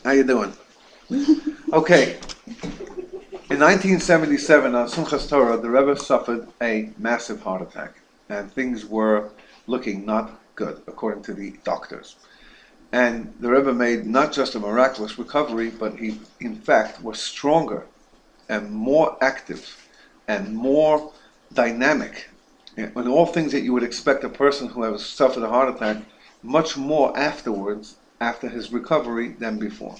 How you doing? Okay. In 1977, on Simchas Torah, the Rebbe suffered a massive heart attack, and things were looking not good, according to the doctors. And the Rebbe made not just a miraculous recovery, but he, in fact, was stronger and more active and more dynamic in all things that you would expect a person who has suffered a heart attack, much more afterwards, after his recovery, than before.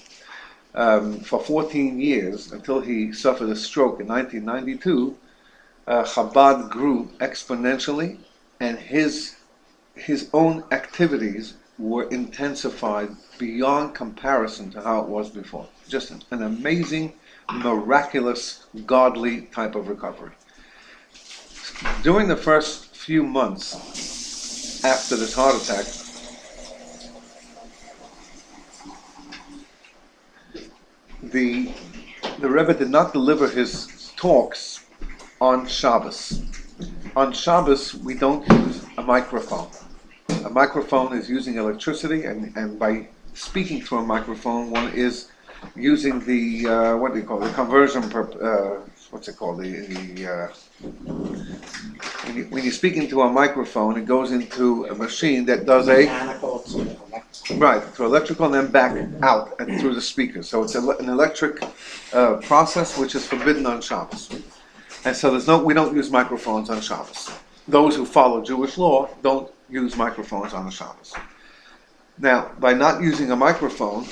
For 14 years, until he suffered a stroke in 1992, Chabad grew exponentially, and his own activities were intensified beyond comparison to how it was before. Just an amazing, miraculous, godly type of recovery. During the first few months after this heart attack, the Rebbe did not deliver his talks on Shabbos. On Shabbos, we don't use a microphone. A microphone is using electricity, and by speaking through a microphone, one is using the what do you call it? The conversion. What's it called? When you speak into a microphone, it goes into a machine that does a right through electrical and then back out and through the speakers. So it's an electric process which is forbidden on Shabbos. And so we don't use microphones on Shabbos. Those who follow Jewish law don't use microphones on the Shabbos. Now, by not using a microphone,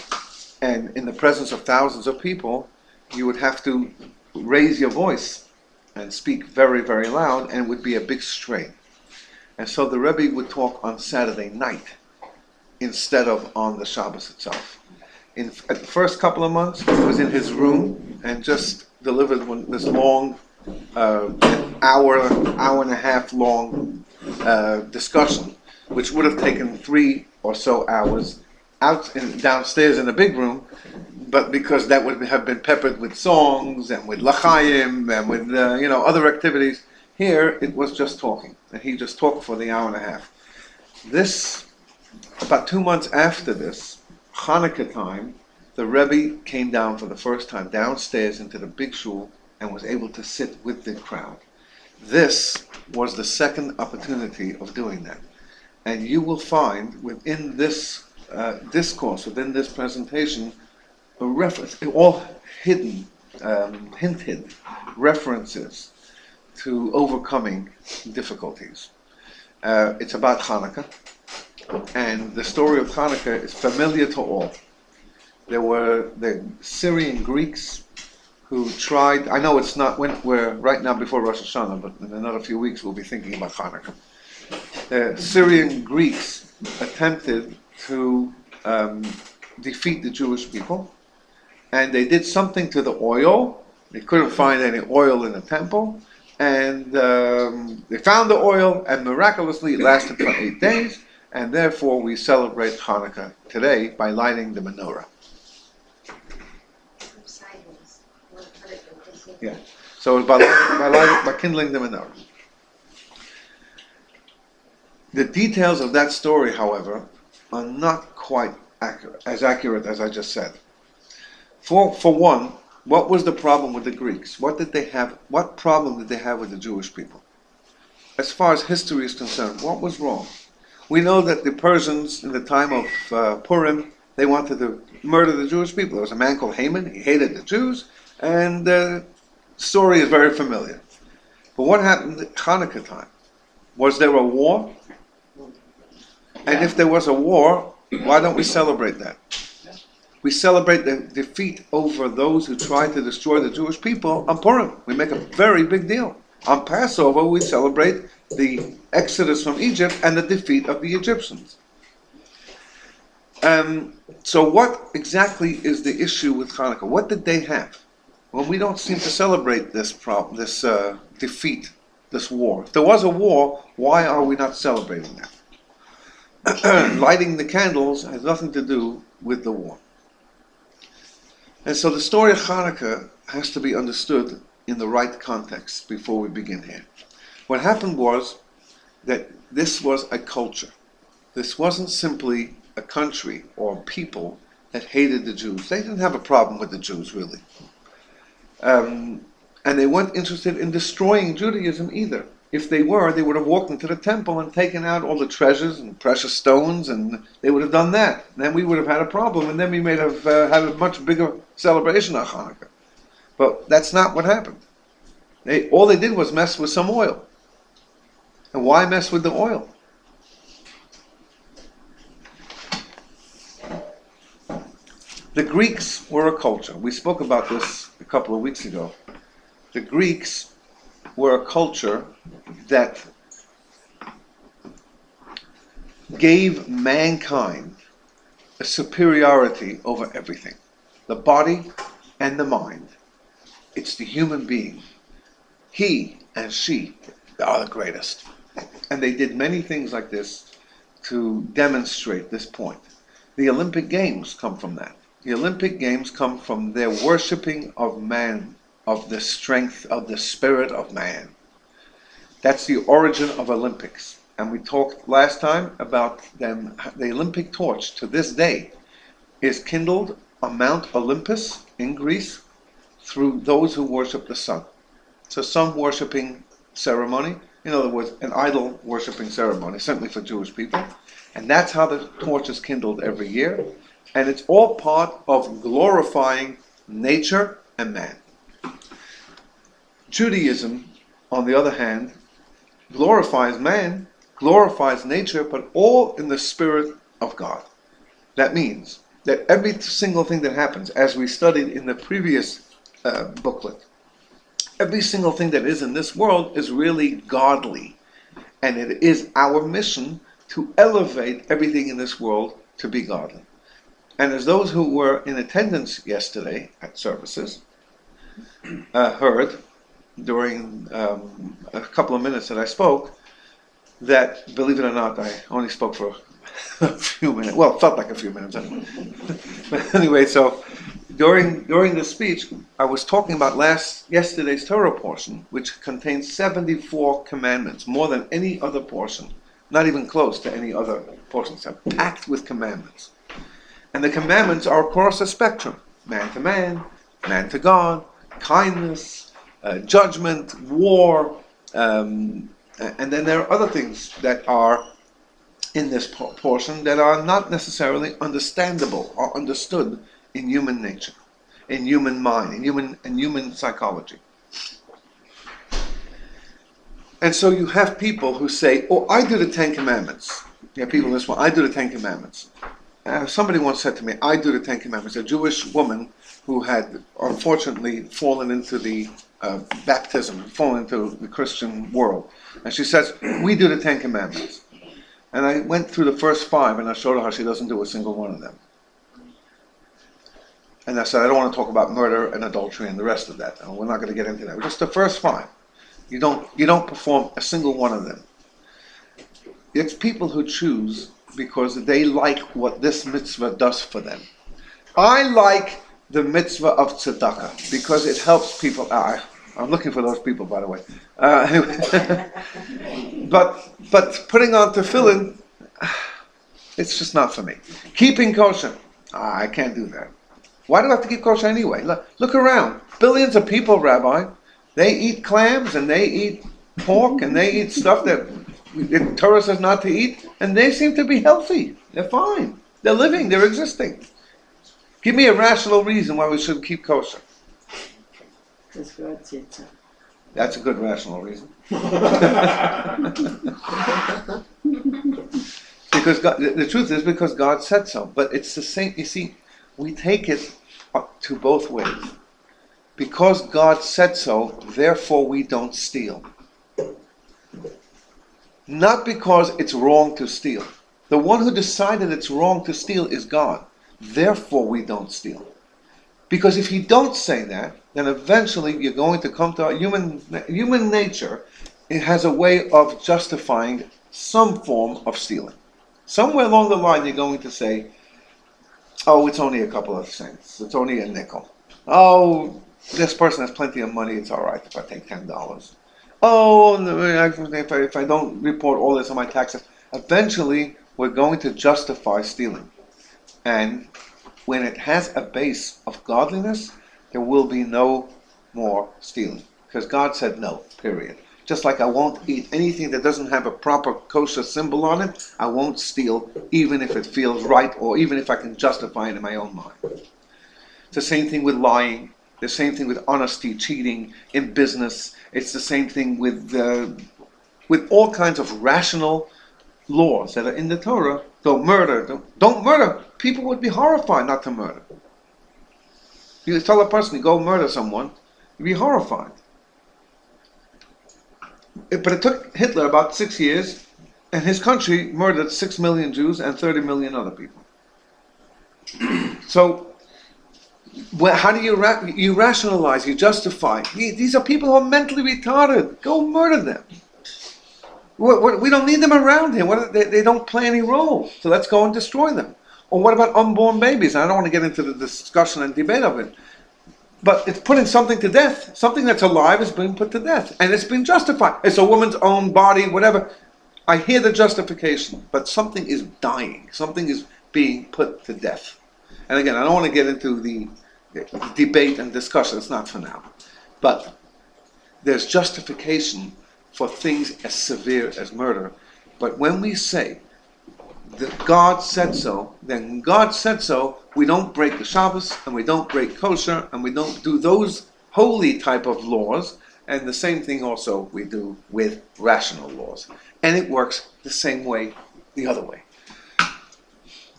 and in the presence of thousands of people, you would have to raise your voice and speak very, very loud, and it would be a big strain. And so the Rebbe would talk on Saturday night instead of on the Shabbos itself. At the first couple of months, he was in his room and just delivered this long, hour and a half long discussion, which would have taken 3 or so hours downstairs in the big room, but because that would have been peppered with songs and with l'chaim and with other activities, here it was just talking, and he just talked for the hour and a half. About 2 months after this, Hanukkah time, the Rebbe came down for the first time downstairs into the big shul and was able to sit with the crowd. This was the second opportunity of doing that. And you will find within this discourse, within this presentation, a reference, all hidden, hinted references to overcoming difficulties. It's about Hanukkah, and the story of Hanukkah is familiar to all. There were the Syrian Greeks who tried, I know it's not, we're right now before Rosh Hashanah, but in another few weeks we'll be thinking about Hanukkah. The Syrian Greeks attempted to defeat the Jewish people, and they did something to the oil. They couldn't find any oil in the temple, and they found the oil, and miraculously it lasted for 8 days, and therefore we celebrate Hanukkah today by lighting the menorah. Yeah, so it's by kindling the menorah. The details of that story, however, are not quite accurate as I just said. For one, what was the problem with the Greeks? What problem did they have with the Jewish people? As far as history is concerned, what was wrong? We know that the Persians, in the time of Purim, they wanted to murder the Jewish people. There was a man called Haman. He hated the Jews, and the story is very familiar. But what happened at Hanukkah time? Was there a war? And if there was a war, why don't we celebrate that? We celebrate the defeat over those who tried to destroy the Jewish people on Purim. We make a very big deal. On Passover, we celebrate the exodus from Egypt and the defeat of the Egyptians. So what exactly is the issue with Hanukkah? What did they have? Well, we don't seem to celebrate this defeat, this war. If there was a war, why are we not celebrating that? Lighting the candles has nothing to do with the war. And so the story of Hanukkah has to be understood in the right context before we begin here. What happened was that this was a culture. This wasn't simply a country or people that hated the Jews. They didn't have a problem with the Jews, really. And they weren't interested in destroying Judaism either. If they were, they would have walked into the temple and taken out all the treasures and precious stones, and they would have done that. Then we would have had a problem, and then we may have had a much bigger celebration of Hanukkah. But that's not what happened. All they did was mess with some oil. And why mess with the oil? The Greeks were a culture. We spoke about this a couple of weeks ago. The Greeks were a culture that gave mankind a superiority over everything. The body and the mind. It's the human being. He and she are the greatest. And they did many things like this to demonstrate this point. The Olympic Games come from that. The Olympic Games come from their worshipping of man, of the strength of the spirit of man. That's the origin of Olympics. And we talked last time about them. The Olympic torch to this day is kindled on Mount Olympus in Greece through those who worship the sun. It's a sun worshipping ceremony. In other words, an idol worshipping ceremony, certainly for Jewish people. And that's how the torch is kindled every year. And it's all part of glorifying nature and man. Judaism, on the other hand, glorifies man, glorifies nature, but all in the spirit of God. That means that every single thing that happens, as we studied in the previous booklet, every single thing that is in this world is really godly. And it is our mission to elevate everything in this world to be godly. And as those who were in attendance yesterday at services heard during a couple of minutes that I spoke, that, believe it or not, I only spoke for a few minutes. Well, it felt like a few minutes anyway. But anyway, so during the speech, I was talking about yesterday's Torah portion, which contains 74 commandments, more than any other portion, not even close to any other portion. It's packed with commandments. And the commandments are across a spectrum: man to God, kindness, judgment, war, and then there are other things that are in this portion that are not necessarily understandable or understood in human nature, in human mind, in human psychology. And so you have people who say, "Oh, I do the Ten Commandments." Yeah, people this one, I do the Ten Commandments. Somebody once said to me, I do the Ten Commandments. A Jewish woman who had unfortunately fallen into the baptism, fallen into the Christian world. And she says, we do the Ten Commandments. And I went through the first 5 and I showed her how she doesn't do a single one of them. And I said, I don't want to talk about murder and adultery and the rest of that. We're not going to get into that. Just the first 5. You don't perform a single one of them. It's people who choose because they like what this mitzvah does for them. I like the mitzvah of tzedakah because it helps people. I'm looking for those people, by the way. But putting on tefillin, it's just not for me. Keeping kosher, I can't do that. Why do I have to keep kosher anyway? Look around. Billions of people, Rabbi, they eat clams and they eat pork and they eat stuff that the Torah says not to eat, and they seem to be healthy. They're fine. They're living. They're existing. Give me a rational reason why we should keep kosher. That's a good rational reason. Because God, the truth is because God said so. But it's the same. You see, we take it to both ways. Because God said so, therefore we don't steal. Not because it's wrong to steal. The one who decided it's wrong to steal is God. Therefore we don't steal. Because if you don't say that, then eventually you're going to come to human nature. It has a way of justifying some form of stealing. Somewhere along the line you're going to say, oh, it's only a couple of cents. It's only a nickel. Oh, this person has plenty of money. It's all right if I take $10. Oh, if I don't report all this on my taxes, eventually we're going to justify stealing. And when it has a base of godliness, there will be no more stealing. Because God said no, period. Just like I won't eat anything that doesn't have a proper kosher symbol on it, I won't steal even if it feels right or even if I can justify it in my own mind. It's the same thing with lying, the same thing with honesty, cheating in business. It's the same thing with all kinds of rational laws that are in the Torah. Don't murder, don't murder. People would be horrified not to murder. You tell a person to go murder someone, you'd be horrified. But it took Hitler about 6 years, and his country murdered 6 million Jews and 30 million other people. So, how do you rationalize, you justify? These are people who are mentally retarded. Go murder them. We don't need them around here. They don't play any role. So let's go and destroy them. Or what about unborn babies? I don't want to get into the discussion and debate of it. But it's putting something to death. Something that's alive is being put to death. And it's been justified. It's a woman's own body, whatever. I hear the justification. But something is dying. Something is being put to death. And again, I don't want to get into the debate and discussion. It's not for now. But there's justification for things as severe as murder. But when we say that God said so, then God said so, we don't break the Shabbos, and we don't break kosher, and we don't do those holy type of laws, and the same thing also we do with rational laws. And it works the same way, the other way.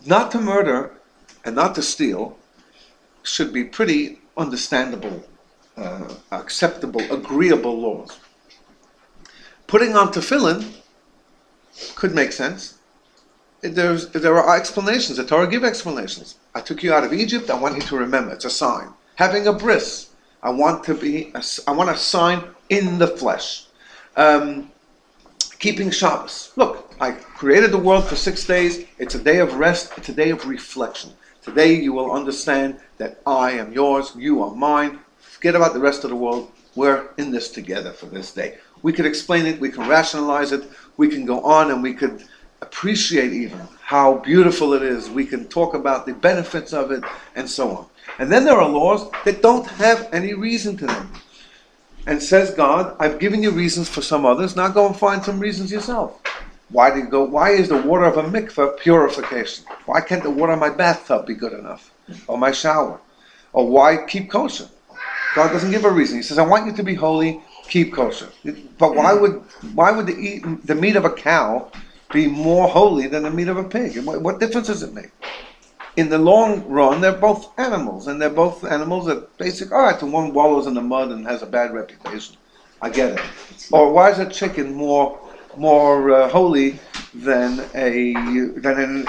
Not to murder and not to steal should be pretty understandable, acceptable, agreeable laws. Putting on tefillin could make sense. There are explanations. The Torah gives explanations. I took you out of Egypt. I want you to remember. It's a sign. Having a bris. I want a sign in the flesh. Keeping Shabbos. Look, I created the world for 6 days. It's a day of rest. It's a day of reflection. Today you will understand that I am yours. You are mine. Forget about the rest of the world. We're in this together for this day. We could explain it. We can rationalize it. We can go on and we could appreciate even how beautiful it is. We can talk about the benefits of it and so on. And then there are laws that don't have any reason to them. And says God, I've given you reasons for some others, now go and find some reasons yourself. Why is the water of a mikveh purification? Why can't the water of my bathtub be good enough? Or my shower? Or why keep kosher? God doesn't give a reason. He says, I want you to be holy, keep kosher. But why would the meat of a cow be more holy than the meat of a pig? What difference does it make? In the long run, they're both animals, and they're both animals that basically, all right, the one wallows in the mud and has a bad reputation. I get it. Or why is a chicken more holy than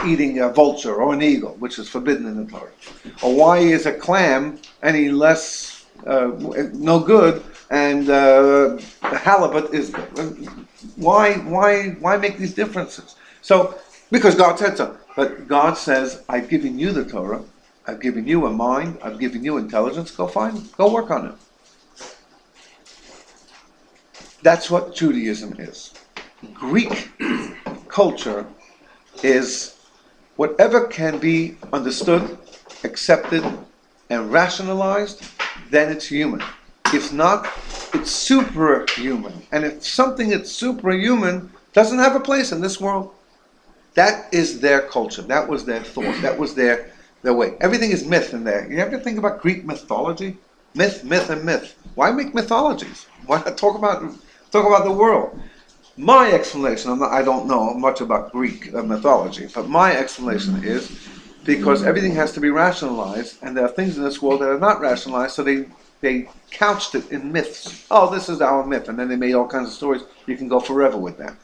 eating a vulture or an eagle, which is forbidden in the Torah? Or why is a clam any less no good and the halibut is good? Why make these differences? So, because God said so. But God says, I've given you the Torah, I've given you a mind, I've given you intelligence, go work on it. That's what Judaism is. Greek culture is whatever can be understood, accepted, and rationalized, then it's human. If not, it's superhuman. And if something that's superhuman doesn't have a place in this world, that is their culture. That was their thought. That was their way. Everything is myth in there. You ever think about Greek mythology? Myth, and myth. Why make mythologies? Why not talk about the world? My explanation, I don't know much about Greek mythology, but my explanation is because everything has to be rationalized, and there are things in this world that are not rationalized, so they couched it in myths. Oh, this is our myth, and then they made all kinds of stories. You can go forever with that.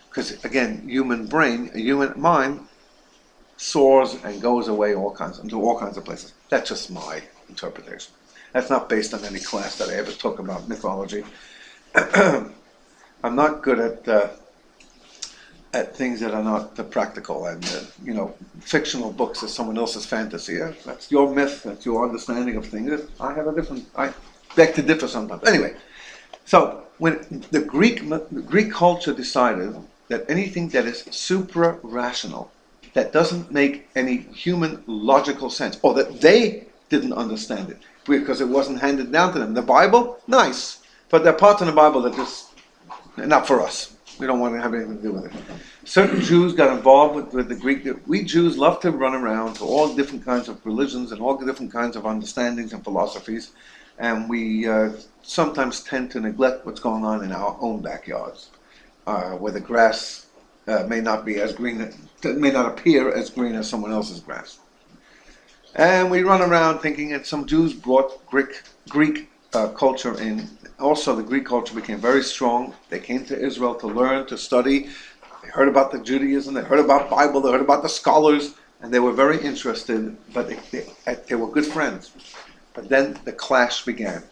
Because again, human mind soars and goes away into all kinds of places. That's just my interpretation. That's not based on any class that I ever took about mythology. I'm not good at things that are not practical, and fictional books are someone else's fantasy. Yeah? That's your myth. That's your understanding of things. I beg to differ sometimes. Anyway, so when the Greek culture decided that anything that is supra-rational that doesn't make any human logical sense, or that they didn't understand it because it wasn't handed down to them. The Bible, nice, but there are parts in the Bible that just not for us. We don't want to have anything to do with it. Certain Jews got involved with the Greek. We Jews love to run around to all different kinds of religions and all different kinds of understandings and philosophies, and we sometimes tend to neglect what's going on in our own backyards, where the grass may not be as green, may not appear as green as someone else's grass. And we run around thinking that some Jews brought Greek culture in. Also, the Greek culture became very strong. They came to Israel to learn, to study. They heard about the Judaism, they heard about Bible, they heard about the scholars, and they were very interested, but they were good friends. But then the clash began.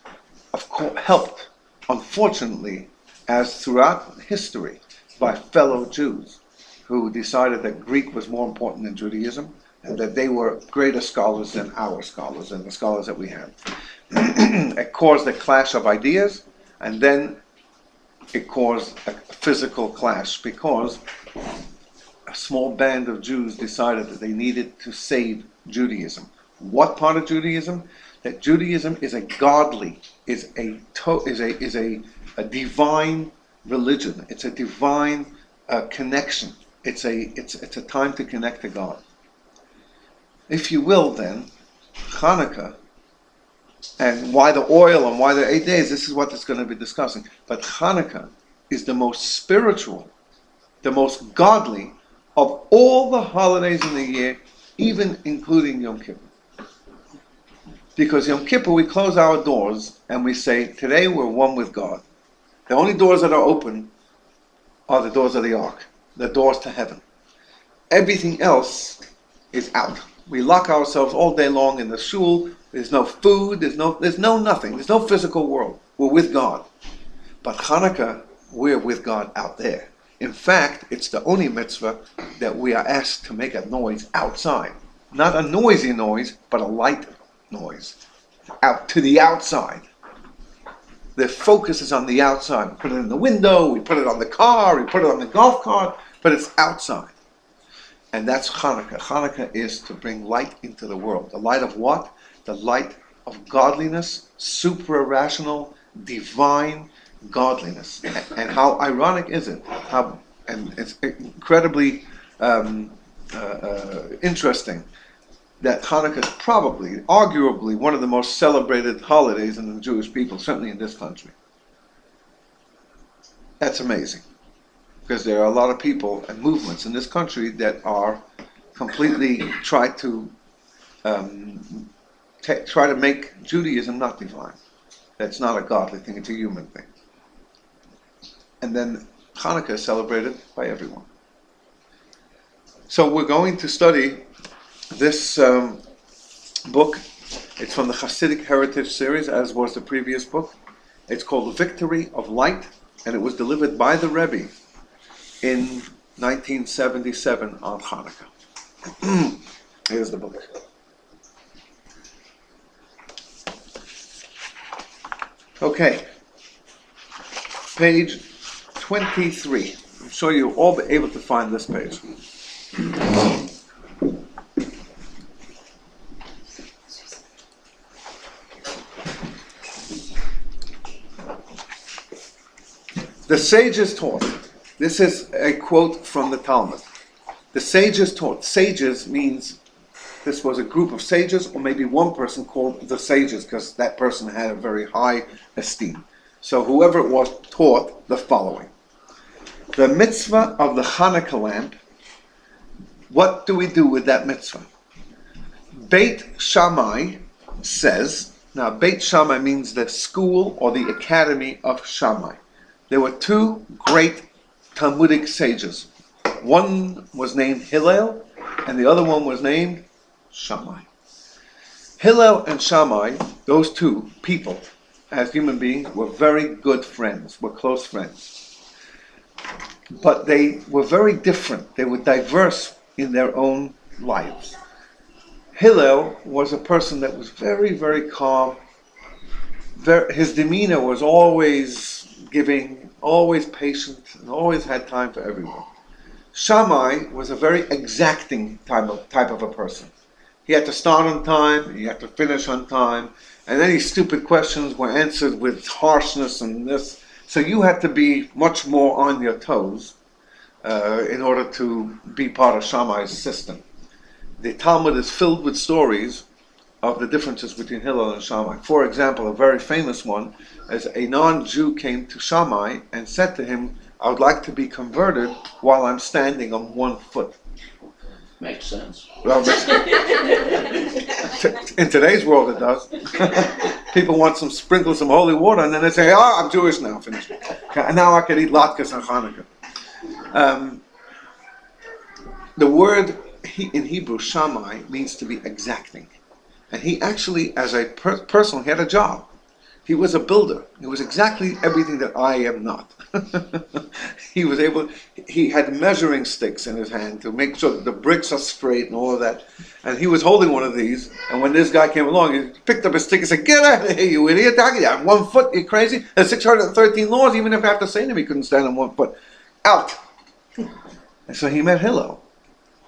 Of course, helped, unfortunately, as throughout history, by fellow Jews who decided that Greek was more important than Judaism, and that they were greater scholars than our scholars, and the scholars that we have. It caused a clash of ideas, and then it caused a physical clash because a small band of Jews decided that they needed to save Judaism. What part of Judaism? That Judaism is a godly, is a divine religion. It's a divine connection. It's a time to connect to God. If you will, then Hanukkah, and why the oil and why the 8 days, this is what it's going to be discussing. But Hanukkah is the most spiritual, the most godly of all the holidays in the year, even including Yom Kippur. Because Yom Kippur, we close our doors and we say, today we're one with God. The only doors that are open are the doors of the ark, the doors to heaven. Everything else is out. We lock ourselves all day long in the shul. There's no food, there's no nothing, there's no physical world. We're with God. But Hanukkah, we're with God out there. In fact, it's the only mitzvah that we are asked to make a noise outside. Not a noisy noise, but a light noise. Out to the outside. The focus is on the outside. We put it in the window, we put it on the car, we put it on the golf cart, but it's outside. And that's Hanukkah. Hanukkah is to bring light into the world. The light of what? The light of godliness, supra-rational, divine godliness. And how ironic is it? And it's incredibly interesting that Hanukkah is probably, arguably, one of the most celebrated holidays in the Jewish people, certainly in this country. That's amazing. Because there are a lot of people and movements in this country that are completely try to make Judaism not divine. That's not a godly thing, it's a human thing. And then Hanukkah is celebrated by everyone. So we're going to study this book. It's from the Hasidic Heritage series, as was the previous book. It's called The Victory of Light, and it was delivered by the Rebbe in 1977 on Hanukkah. Here's the book. Okay, page 23. I'm sure you'll all be able to find this page. The sages taught. This is a quote from the Talmud. The sages taught. Sages means this was a group of sages, or maybe one person called the sages, because that person had a very high esteem. So whoever it was taught the following. The mitzvah of the Hanukkah lamp, what do we do with that mitzvah? Beit Shammai says, now Beit Shammai means the school or the academy of Shammai. There were two great Talmudic sages. One was named Hillel, and the other one was named Shammai. Hillel and Shammai, those two people, as human beings, were very good friends, were close friends. But they were very different. They were diverse in their own lives. Hillel was a person that was very, very calm. His demeanor was always giving, always patient, and always had time for everyone. Shammai was a very exacting type of a person. He had to start on time, he had to finish on time, and any stupid questions were answered with harshness and this. So you had to be much more on your toes in order to be part of Shammai's system. The Talmud is filled with stories of the differences between Hillel and Shammai. For example, a very famous one is a non-Jew came to Shammai and said to him, I would like to be converted while I'm standing on one foot. Makes sense. Well, in today's world it does. People want some sprinkles, some holy water, and then they say, oh, I'm Jewish now, finished. And now I can eat latkes on Hanukkah. The word in Hebrew, Shammai, means to be exacting. And he actually, as a person, he had a job. He was a builder. He was exactly everything that I am not. He had measuring sticks in his hand to make sure that the bricks are straight and all of that. And he was holding one of these, and when this guy came along, he picked up his stick and said, get out of here, you idiot. You have 1 foot, you crazy? There's 613 laws, even if I have to say to him, he couldn't stand on 1 foot. Out. And so he met Hillel.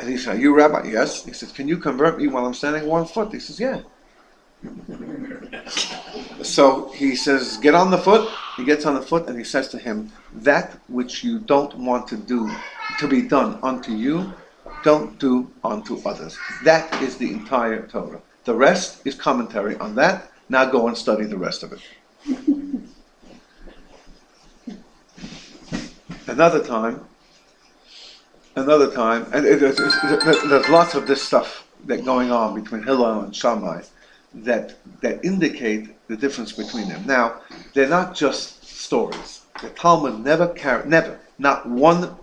And he said, are you rabbi? Yes. He says, can you convert me while I'm standing 1 foot? He says, yeah. So he says, get on the foot. He gets on the foot and he says to him, that which you don't want to do, to be done unto you, don't do unto others. That is the entire Torah. The rest is commentary on that. Now go and study the rest of it. Another time, and there's lots of this stuff that going on between Hillel and Shammai that indicate the difference between them. Now, they're not just stories. The Talmud never, not one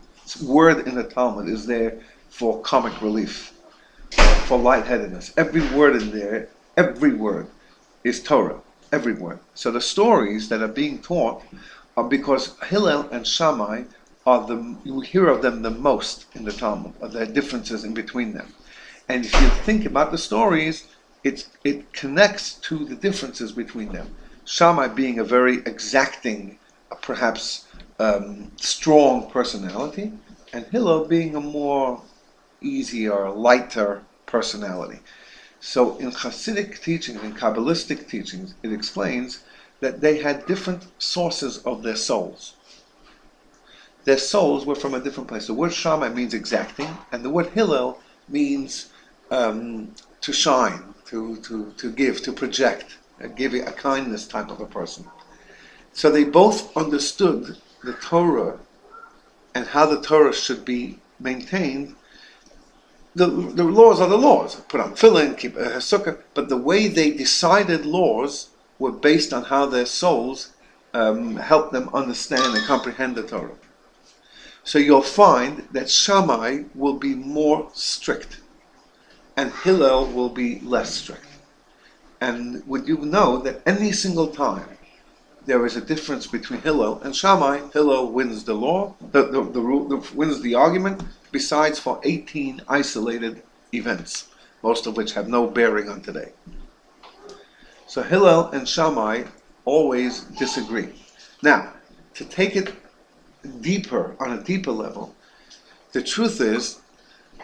word in the Talmud is there for comic relief, for lightheadedness. Every word in there, every word is Torah, every word. So the stories that are being taught are because Hillel and Shammai you hear of them the most in the Talmud, of their differences in between them. And if you think about the stories, it connects to the differences between them. Shammai being a very exacting, perhaps strong personality, and Hillel being a more easier, lighter personality. So in Hasidic teachings, in Kabbalistic teachings, it explains that they had different sources of their souls. Their souls were from a different place. The word Shammai means exacting, and the word Hillel means to shine, to give, to project, give a kindness type of a person. So they both understood the Torah and how the Torah should be maintained. The laws are the laws. Put on tefillin, keep a sukkah, but the way they decided laws were based on how their souls helped them understand and comprehend the Torah. So you'll find that Shammai will be more strict, and Hillel will be less strict. And would you know that any single time there is a difference between Hillel and Shammai, Hillel wins the law, wins the argument, besides for 18 isolated events, most of which have no bearing on today. So Hillel and Shammai always disagree. Now, to take it deeper, on a deeper level, the truth is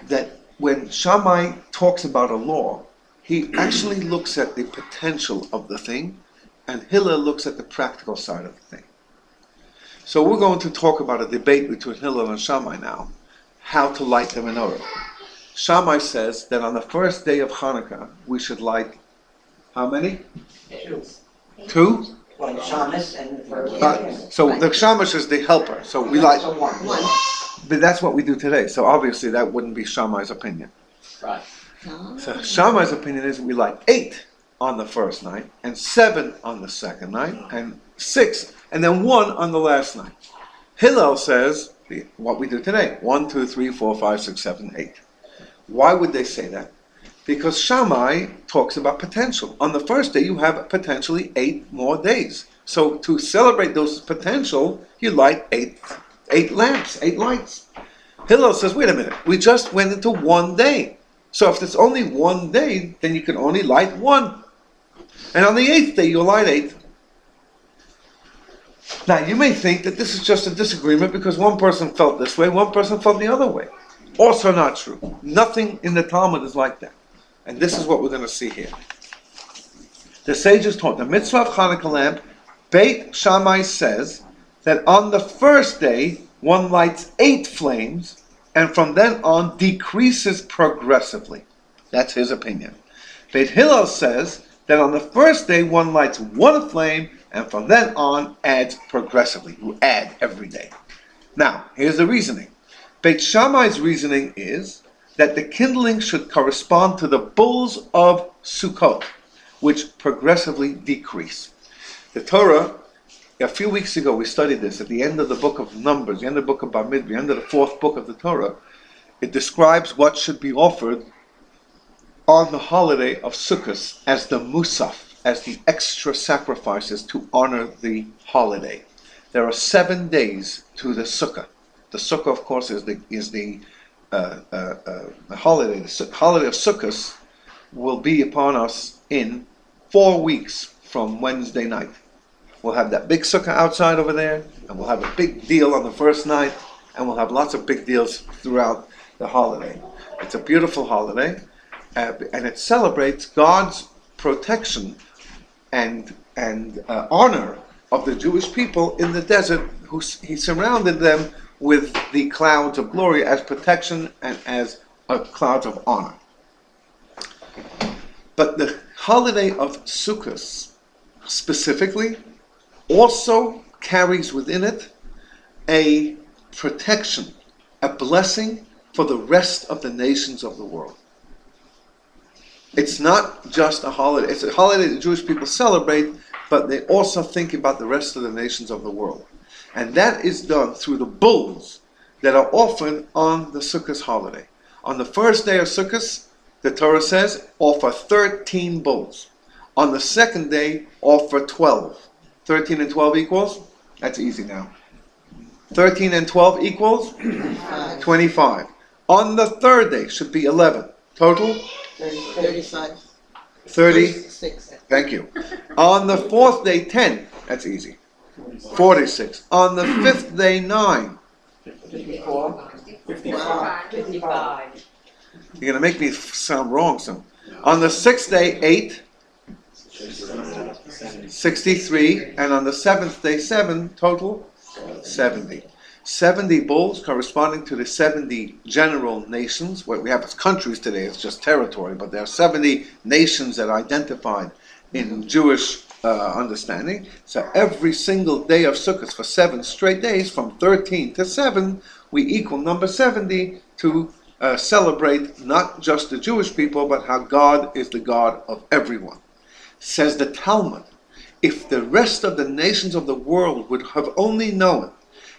that when Shammai talks about a law, he actually looks at the potential of the thing, and Hillel looks at the practical side of the thing. So we're going to talk about a debate between Hillel and Shammai now, how to light the menorah. Shammai says that on the first day of Hanukkah, we should light how many? 2? Like Shamus and the first. So the Shamash is the helper. So we light one. But that's what we do today. So obviously that wouldn't be Shammai's opinion. Right. So Shammai's opinion is we light 8 on the first night, and 7 on the second night, and 6, and then 1 on the last night. Hillel says what we do today: 1, 2, 3, 4, 5, 6, 7, 8. Why would they say that? Because Shammai talks about potential. On the first day, you have potentially 8 more days. So to celebrate those potential, you light 8 lamps, 8 lights. Hillel says, wait a minute, we just went into 1 day. So if it's only 1 day, then you can only light 1. And on the 8th day, you'll light 8. Now, you may think that this is just a disagreement because one person felt this way, one person felt the other way. Also not true. Nothing in the Talmud is like that. And this is what we're going to see here. The sages taught the mitzvah of Hanukkah lamp. Beit Shammai says that on the first day, one lights 8 flames, and from then on decreases progressively. That's his opinion. Beit Hillel says that on the first day, one lights 1 flame, and from then on adds progressively. You add every day. Now, here's the reasoning. Beit Shammai's reasoning is that the kindling should correspond to the bulls of Sukkot, which progressively decrease. The Torah, a few weeks ago we studied this, at the end of the book of Numbers, the end of the book of Bamidbar, the end of the 4th book of the Torah, it describes what should be offered on the holiday of Sukkot as the Musaf, as the extra sacrifices to honor the holiday. There are 7 days to the Sukkah. The Sukkah, of course, is the holiday. The holiday of Sukkot will be upon us in 4 weeks from Wednesday night. We'll have that big sukkah outside over there, and we'll have a big deal on the first night, and we'll have lots of big deals throughout the holiday. It's a beautiful holiday, and it celebrates God's protection and honor of the Jewish people in the desert. He surrounded them with the clouds of glory as protection and as clouds of honor. But the holiday of Sukkot specifically also carries within it a protection, a blessing for the rest of the nations of the world. It's not just a holiday. It's a holiday the Jewish people celebrate, but they also think about the rest of the nations of the world. And that is done through the bulls that are offered on the Sukkot holiday. On the first day of Sukkot, the Torah says, offer 13 bulls. On the second day, offer 12. 13 and 12 equals? That's easy now. 13 and 12 equals? 25. On the third day, should be 11. Total? 35. 36. Thank you. On the fourth day, 10. That's easy. 46. On the fifth day, 9. 54. 55. You're going to make me sound wrong soon. On the sixth day, 8. 63. And on the seventh day, 7. Total? 70. 70 bulls corresponding to the 70 general nations. What we have as countries today, it's just territory, but there are 70 nations that are identified in Jewish understanding. So every single day of Sukkot for 7 straight days, from 13 to 7, we equal number 70 to celebrate not just the Jewish people, but how God is the God of everyone. Says the Talmud, if the rest of the nations of the world would have only known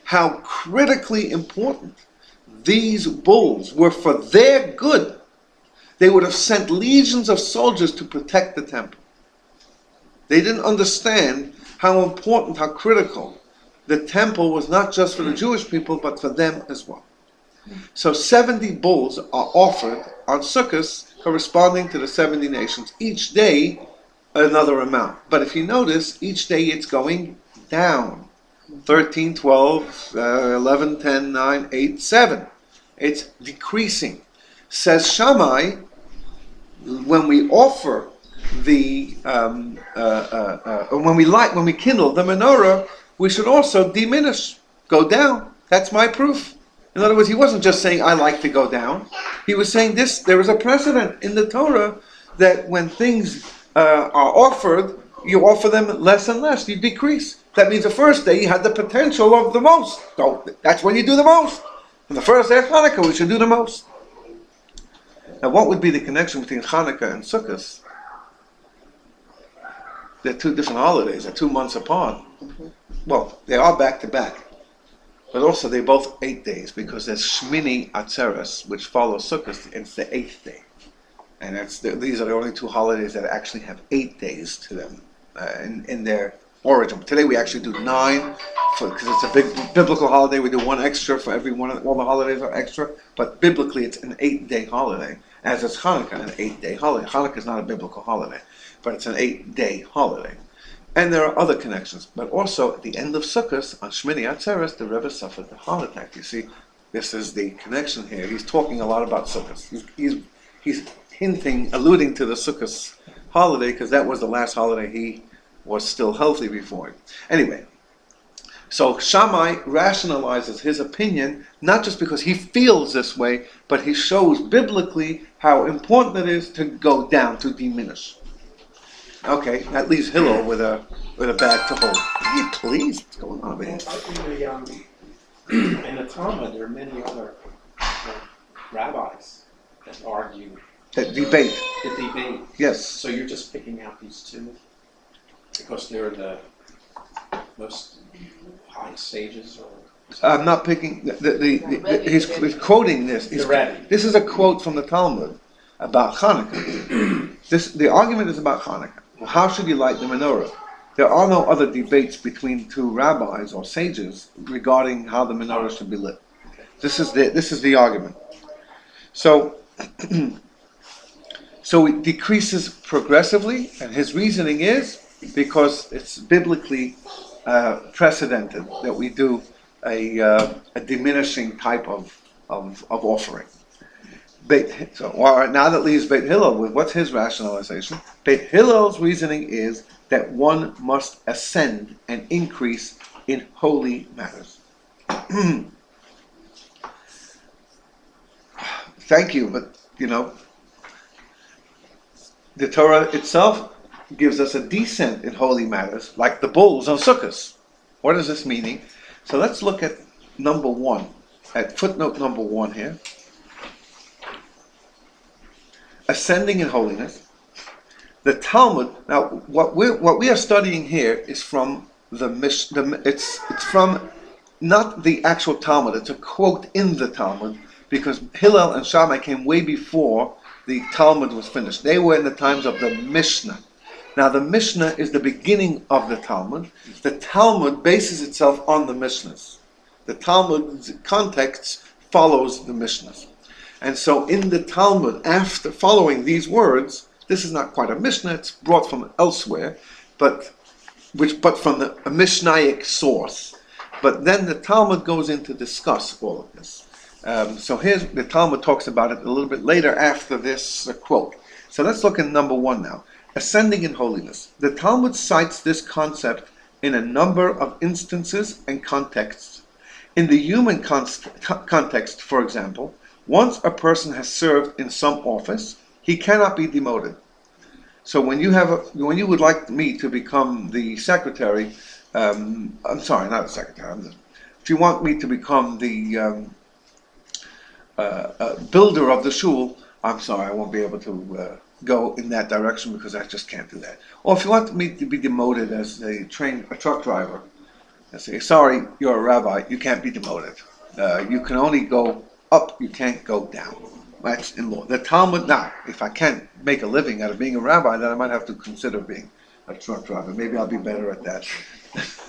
how critically important these bulls were for their good, they would have sent legions of soldiers to protect the temple. They didn't understand how important, how critical the temple was, not just for the Jewish people, but for them as well. So 70 bulls are offered on Sukkot, corresponding to the 70 nations. Each day, another amount. But if you notice, each day it's going down. 13, 12, 11, 10, 9, 8, 7. It's decreasing. Says Shammai, when we offer the, when we kindle the menorah, we should also diminish, go down. That's my proof. In other words, he wasn't just saying, I like to go down. He was saying this, there is a precedent in the Torah that when things are offered, you offer them less and less, you decrease. That means the first day you had the potential of the most. So that's when you do the most. On the first day of Hanukkah, we should do the most. Now, what would be the connection between Hanukkah and Sukkot? They're 2 different holidays. They're 2 months apart. Well, they are back to back. But also, they're both 8 days, because there's Shmini Atzeres, which follows Sukkot. It's the 8th day. And these are the only 2 holidays that actually have 8 days to them in their origin. Today we actually do 9, because it's a big biblical holiday. We do 1 extra for every one. All the holidays are extra, but biblically it's an 8-day holiday, as is Hanukkah, an 8-day holiday. Hanukkah is not a biblical holiday, but it's an 8-day holiday. And there are other connections. But also, at the end of Sukkot, on Shmini Atzeres, the Rebbe suffered a heart attack. You see, this is the connection here. He's talking a lot about Sukkot. He's hinting, alluding to the Sukkot holiday, because that was the last holiday he was still healthy before. Anyway, so Shammai rationalizes his opinion, not just because he feels this way, but he shows biblically how important it is to go down, to diminish. Okay, that leaves Hillel with a bag to hold. Hey, please, what's going on over here? In the Talmud, there are many other rabbis that argue, That debate, that debate. yes. So you're just picking out these two because they're the most high sages, or I'm not picking, he's quoting this. You're ready. This is a quote from the Talmud about Hanukkah. The argument is about Hanukkah. Well, how should you light the menorah? There are no other debates between two rabbis or sages regarding how the menorah should be lit. This is the argument. So, so it decreases progressively, and his reasoning is because it's biblically precedented that we do a diminishing type of offering. Now that leaves Beit Hillel with what's his rationalization? Beit Hillel's reasoning is that one must ascend and increase in holy matters. Thank you, but the Torah itself gives us a descent in holy matters, like the bulls on Sukkot. What is this meaning? So let's look at number 1, at footnote number 1 here. Ascending in holiness. The Talmud. Now, what we are studying here is from the it's from not the actual Talmud. It's a quote in the Talmud, because Hillel and Shammai came way before the Talmud was finished. They were in the times of the Mishnah. Now, the Mishnah is the beginning of the Talmud. The Talmud bases itself on the Mishnahs. The Talmud's context follows the Mishnahs. And so in the Talmud, after following these words, this is not quite a Mishnah, it's brought from elsewhere, but from a Mishnaic source. But then the Talmud goes in to discuss all of this. So here's, the Talmud talks about it a little bit later after this quote. So let's look at number 1 now. Ascending in holiness. The Talmud cites this concept in a number of instances and contexts. In the human context, for example, once a person has served in some office, he cannot be demoted. So when you would like me to become the secretary, I'm sorry, not a secretary. If you want me to become the builder of the shul, I'm sorry, I won't be able to go in that direction because I just can't do that. Or if you want me to be demoted as a truck driver, I say, sorry, you're a rabbi, you can't be demoted. You can only go up, you can't go down. That's in law. The Talmud, now, if I can't make a living out of being a rabbi, then I might have to consider being a truck driver. Maybe I'll be better at that.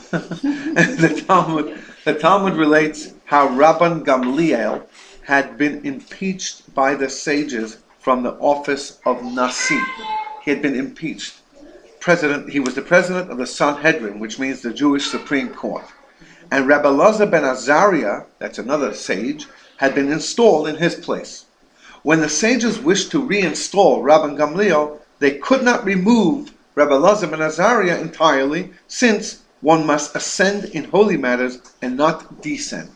The Talmud relates how Rabban Gamliel had been impeached by the sages from the office of Nasi. He had been impeached. He was the president of the Sanhedrin, which means the Jewish Supreme Court. And Rabbi Elazar ben Azariah, that's another sage, had been installed in his place. When the sages wished to reinstall Rabban Gamliel, they could not remove Rabbi Elazar ben Azariah entirely, since one must ascend in holy matters and not descend.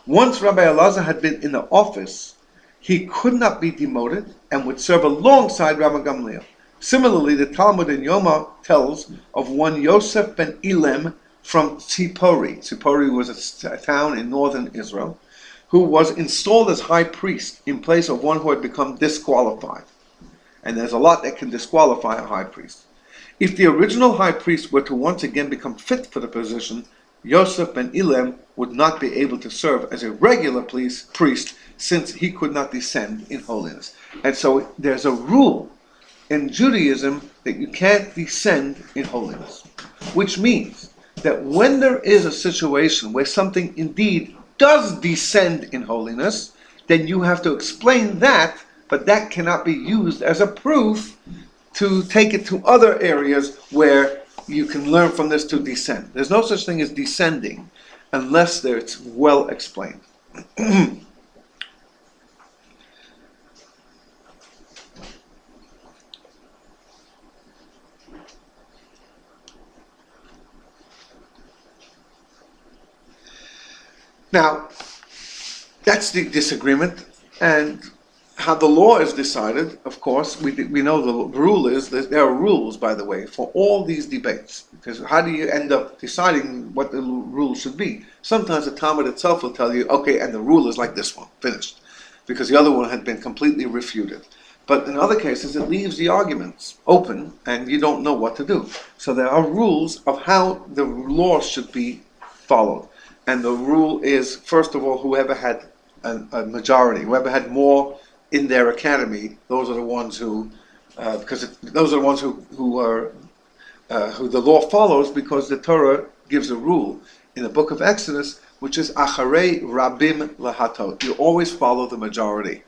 Once Rabbi Elazar had been in the office, he could not be demoted and would serve alongside Rabban Gamliel. Similarly, the Talmud in Yoma tells of one Yosef ben Ilem from Tzipori. Tzipori was a town in northern Israel, who was installed as high priest in place of one who had become disqualified. And there's a lot that can disqualify a high priest. If the original high priest were to once again become fit for the position, Yosef ben Ilem would not be able to serve as a regular priest, since he could not descend in holiness. And so there's a rule in Judaism that you can't descend in holiness, which means that when there is a situation where something indeed does descend in holiness, then you have to explain that, but that cannot be used as a proof to take it to other areas where you can learn from this to descend. There's no such thing as descending unless it's well explained. Now, that's the disagreement, and how the law is decided, of course, we know the rule is, that there are rules, by the way, for all these debates, because how do you end up deciding what the rule should be? Sometimes the Talmud itself will tell you, okay, and the rule is like this one, finished, because the other one had been completely refuted. But in other cases, it leaves the arguments open, and you don't know what to do. So there are rules of how the law should be followed. And the rule is, first of all, whoever had a majority, whoever had more in their academy, those are the ones who, those are the ones who the law follows, because the Torah gives a rule in the book of Exodus, which is Acharei Rabim Lahatot. You always follow the majority.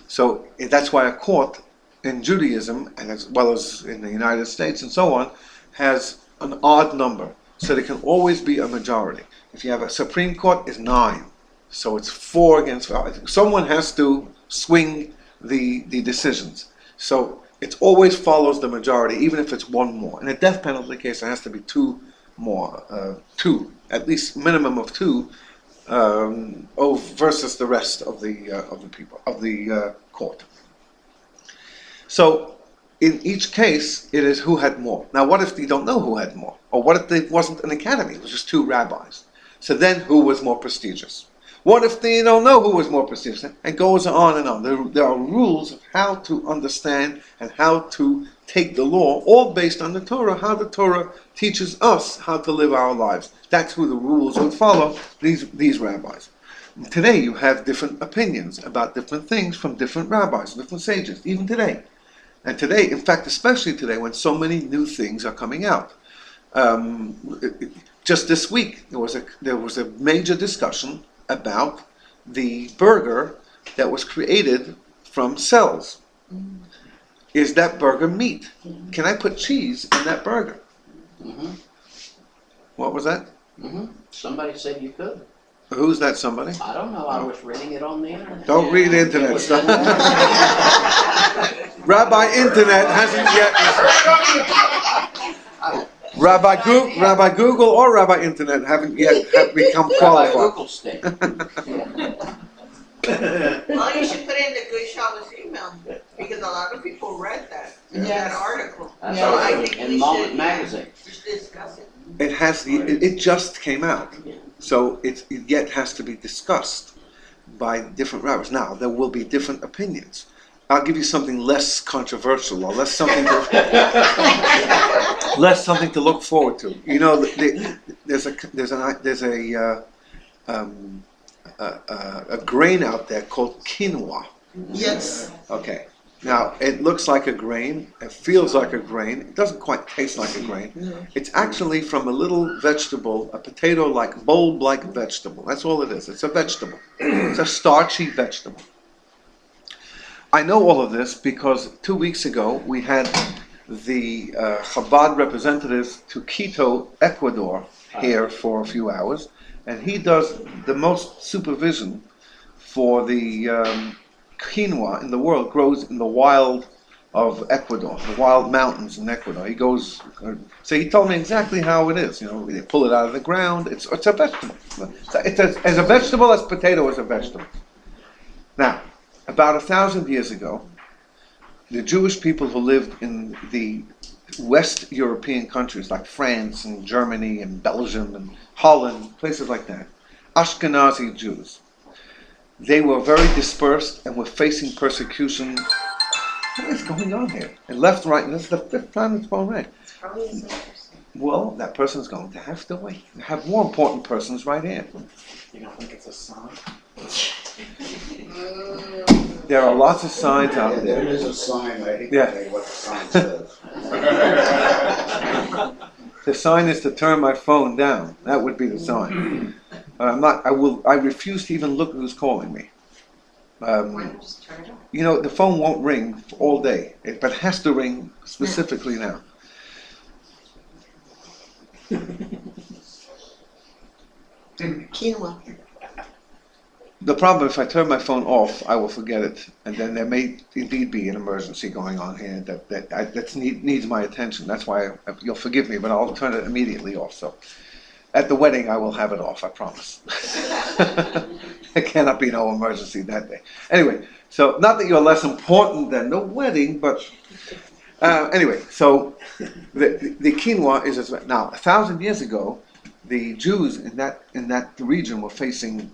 So that's why a court in Judaism, and as well as in the United States and so on, has an odd number. So there can always be a majority. If you have a Supreme Court, it's 9. So it's 4 against 5. Someone has to swing the decisions. So it always follows the majority, even if it's 1 more. In a death penalty case, it has to be 2 more. 2, at least minimum of 2, versus the rest of the people, of the court. So in each case, it is who had more. Now, what if you don't know who had more? Or what if there wasn't an academy? It was just 2 rabbis. So then, who was more prestigious? What if they don't know who was more prestigious? It goes on and on. There are rules of how to understand and how to take the law, all based on the Torah, how the Torah teaches us how to live our lives. That's who the rules would follow, these rabbis. Today, you have different opinions about different things from different rabbis, different sages, even today. And today, in fact, especially today, when so many new things are coming out. Just this week, there was a major discussion about the burger that was created from cells. Is that burger meat? Can I put cheese in that burger? Mm-hmm. What was that? Mm-hmm. Somebody said you could. Who's that somebody? I don't know. I was reading it on the internet. Don't read internet stuff. Rabbi Internet hasn't yet. Rabbi Google or Rabbi Internet haven't yet become qualified. Google stick. Well, you should put in the Good Shabbos email, because a lot of people read that article. That's So right. I think In we Moment should magazine. just discuss it. It has it just came out, so it yet has to be discussed by different rabbis. Now there will be different opinions. I'll give you something less controversial, or less something to look forward to. You know, there's a grain out there called quinoa. Yes. Okay. Now it looks like a grain. It feels like a grain. It doesn't quite taste like a grain. No. It's actually from a little vegetable, a potato-like, bulb-like vegetable. That's all it is. It's a vegetable. It's a starchy vegetable. I know all of this because 2 weeks ago we had the Chabad representatives to Quito, Ecuador, here for a few hours, and he does the most supervision for the quinoa in the world. Grows in the wild of Ecuador, the wild mountains in Ecuador. He goes, so he told me exactly how it is. You know, they pull it out of the ground. It's a vegetable. As a vegetable as potato is a vegetable. Now, about 1,000 years ago, the Jewish people who lived in the West European countries like France and Germany and Belgium and Holland, places like that, Ashkenazi Jews, they were very dispersed and were facing persecution. What is going on here? And left, right, and this is the 5th time it's phone rang. It's probably interesting. Well, that person's going to have to wait. We have more important persons right here. You don't think it's a sign? There are lots of signs out There there. is a sign, I hate Yeah. to tell you what the sign says. The sign is to turn my phone down. That would be the sign. I refuse to even look at who's calling me. Why don't you just turn it on? You know, the phone won't ring all day, but it has to ring specifically now. Quinoa. The problem, if I turn my phone off, I will forget it, and then there may indeed be an emergency going on here that needs my attention. That's why you'll forgive me, but I'll turn it immediately off. So, at the wedding, I will have it off. I promise. There cannot be no emergency that day. Anyway, so not that you're less important than the wedding, but anyway. So the quinoa is now 1,000 years ago. The Jews in that region were facing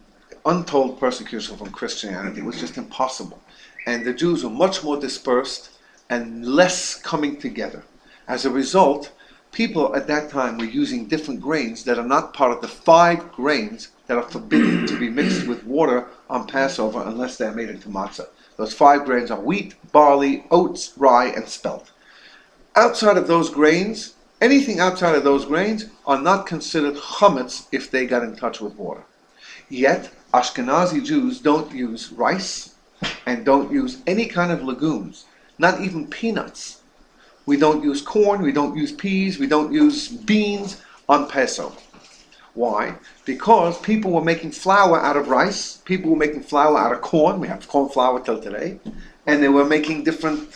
untold persecution from Christianity. It was just impossible. And the Jews were much more dispersed and less coming together. As a result, people at that time were using different grains that are not part of the 5 grains that are forbidden to be mixed with water on Passover unless they're made into matzah. Those 5 grains are wheat, barley, oats, rye, and spelt. Outside of those grains, anything outside of those grains are not considered chametz if they got in touch with water. Yet, Ashkenazi Jews don't use rice and don't use any kind of legumes, not even peanuts. We don't use corn, we don't use peas, we don't use beans on Passover. Why? Because people were making flour out of rice, people were making flour out of corn, we have corn flour till today, and they were making different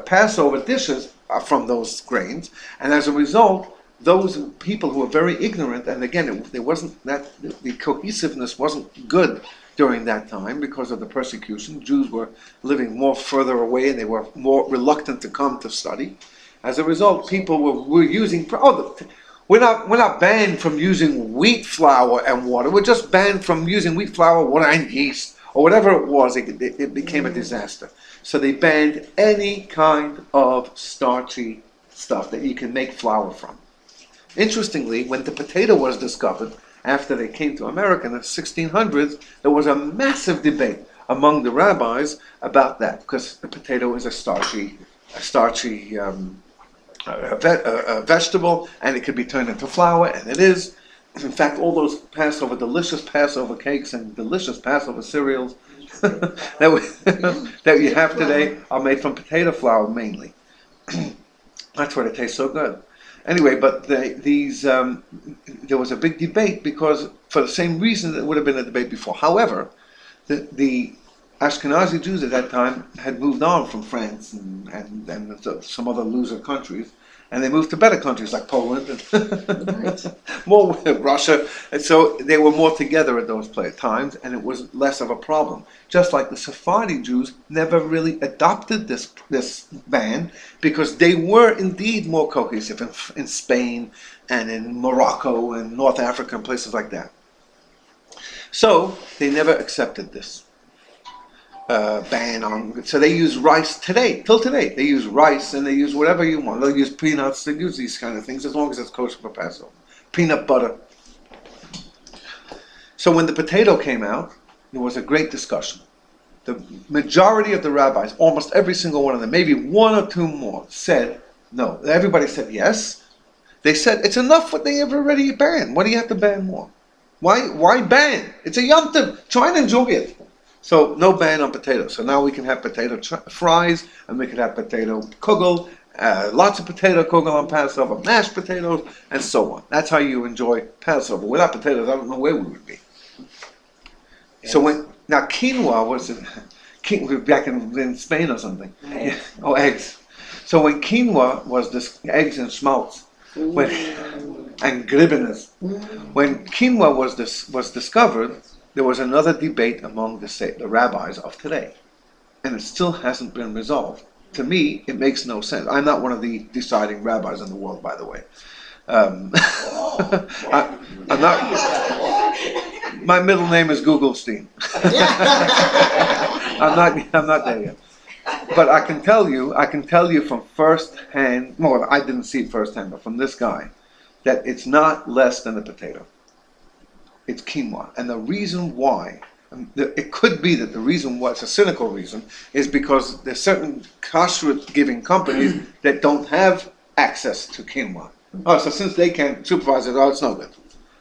Passover dishes from those grains, and as a result, those people who were very ignorant, and again, there wasn't the cohesiveness wasn't good during that time because of the persecution. Jews were living more further away, and they were more reluctant to come to study. As a result, people were using. We're not banned from using wheat flour and water. We're just banned from using wheat flour, water, and yeast, or whatever it was. It became a disaster. So they banned any kind of starchy stuff that you can make flour from. Interestingly, when the potato was discovered, after they came to America in the 1600s, there was a massive debate among the rabbis about that, because the potato is a starchy vegetable, and it could be turned into flour, and it is. In fact, all those delicious Passover cakes and delicious Passover cereals that you have today are made from potato flour mainly. That's why they taste so good. Anyway, but there was a big debate because, for the same reason that would have been a debate before. However, the Ashkenazi Jews at that time had moved on from France and some other loser countries, and they moved to better countries like Poland and more Russia, and so they were more together at those times, and it was less of a problem. Just like the Sephardi Jews never really adopted this ban because they were indeed more cohesive in Spain and in Morocco and North Africa and places like that. So they never accepted this ban on. So they use rice till today. They use rice and they use whatever you want. They'll use peanuts. They use these kind of things as long as it's kosher for Passover. Peanut butter. So when the potato came out, there was a great discussion. The majority of the rabbis, almost every single one of them, maybe one or two more, said no. Everybody said yes. They said it's enough what they have already banned. What do you have to ban more? Why ban? It's a Yom Tov. Try and enjoy it. So no ban on potatoes. So now we can have potato fries, and we can have potato kugel, lots of potato kugel on Passover, mashed potatoes, and so on. That's how you enjoy Passover. Without potatoes, I don't know where we would be. Yes. So now quinoa was back in Spain or something. Yeah. Oh, eggs. So when quinoa was eggs and schmaltz, and gribenes, when quinoa was discovered, there was another debate among the rabbis of today, and it still hasn't been resolved. To me, it makes no sense. I'm not one of the deciding rabbis in the world, by the way. I'm not. My middle name is Googlestein. I'm not there yet. But I can tell you from first hand. Well, I didn't see it first hand, but from this guy, that it's not less than a potato. It's quinoa. And the reason why, it could be that the reason why, it's a cynical reason, is because there's certain kashrut-giving companies that don't have access to quinoa. Oh, so since they can't supervise it, it's no good.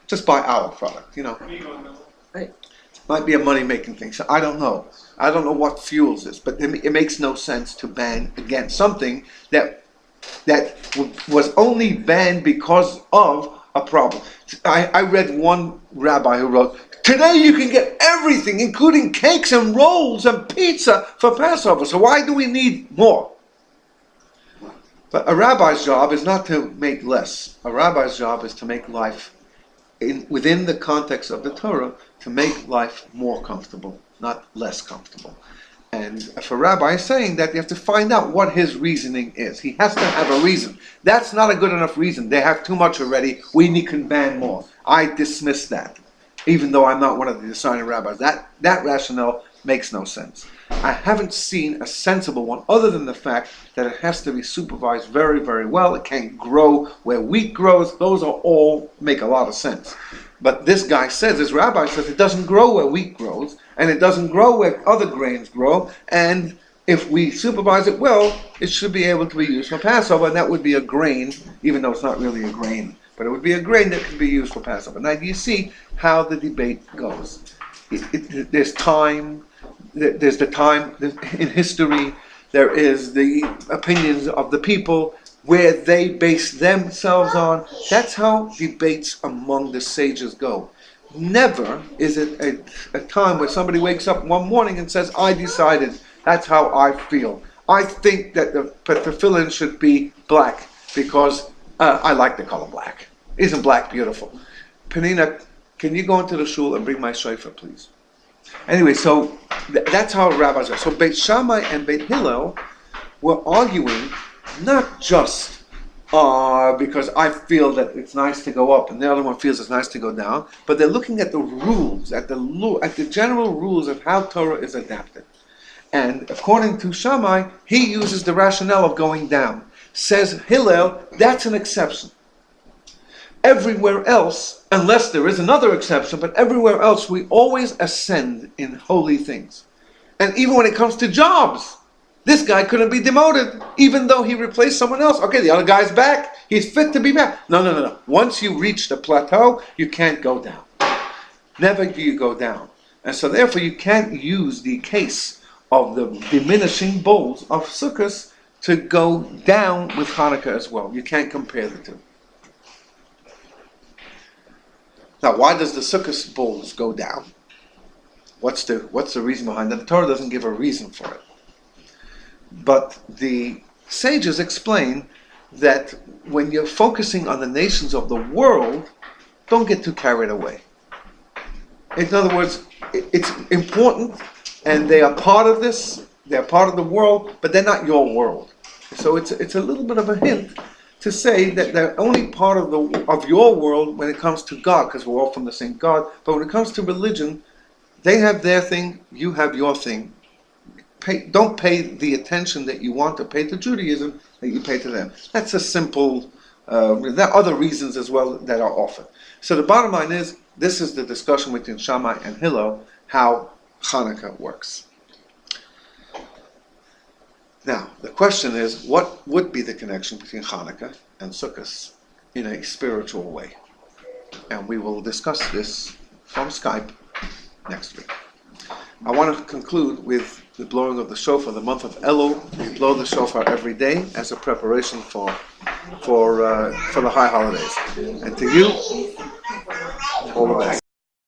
Just buy our product, Right. It might be a money-making thing. So I don't know. I don't know what fuels this, but it makes no sense to ban against something that that was only banned because of a problem. I read one rabbi who wrote, today you can get everything, including cakes and rolls and pizza for Passover, so why do we need more? But a rabbi's job is not to make less. A rabbi's job is to make life, within the context of the Torah, to make life more comfortable, not less comfortable. And if a rabbi is saying that, you have to find out what his reasoning is. He has to have a reason. That's not a good enough reason. They have too much already. We can ban more. I dismiss that, even though I'm not one of the deciding rabbis. That rationale makes no sense. I haven't seen a sensible one, other than the fact that it has to be supervised very, very well. It can't grow where wheat grows. Those are all make a lot of sense. But this guy says, this rabbi says, it doesn't grow where wheat grows, and it doesn't grow where other grains grow, and if we supervise it well, it should be able to be used for Passover, and that would be a grain, even though it's not really a grain, but it would be a grain that could be used for Passover. Now, you see how the debate goes. There's time, there's the time in history, there is the opinions of the people, where they base themselves on. That's how debates among the sages go. Never is it a time where somebody wakes up one morning and says, I decided, that's how I feel. I think that the tefillin should be black because I like the color black. Isn't black beautiful? Penina, can you go into the shul and bring my shofar, please? Anyway, so that's how rabbis are. So Beit Shammai and Beit Hillel were arguing not just because I feel that it's nice to go up and the other one feels it's nice to go down, but they're looking at the rules, at the general rules of how Torah is adapted. And according to Shammai, he uses the rationale of going down. Says Hillel, that's an exception. Everywhere else, unless there is another exception, but everywhere else we always ascend in holy things. And even when it comes to jobs, this guy couldn't be demoted, even though he replaced someone else. Okay, the other guy's back. He's fit to be back. No. Once you reach the plateau, you can't go down. Never do you go down. And so therefore you can't use the case of the diminishing bowls of Sukkot to go down with Hanukkah as well. You can't compare the two. Now, why does the Sukkot bowls go down? What's the reason behind that? The Torah doesn't give a reason for it. But the sages explain that when you're focusing on the nations of the world, don't get too carried away. In other words, it's important, and they are part of this, they're part of the world, but they're not your world. So it's a little bit of a hint to say that they're only part of your world when it comes to God, because we're all from the same God, but when it comes to religion, they have their thing, you have your thing. Don't pay the attention that you want to pay to Judaism that you pay to them. That's a simple, there are other reasons as well that are offered. So the bottom line is, this is the discussion between Shammai and Hillel, how Hanukkah works. Now, the question is, what would be the connection between Hanukkah and Sukkot in a spiritual way? And we will discuss this from Skype next week. I want to conclude with the blowing of the shofar. The month of Elul, we blow the shofar every day as a preparation for the high holidays. And to you, all the best.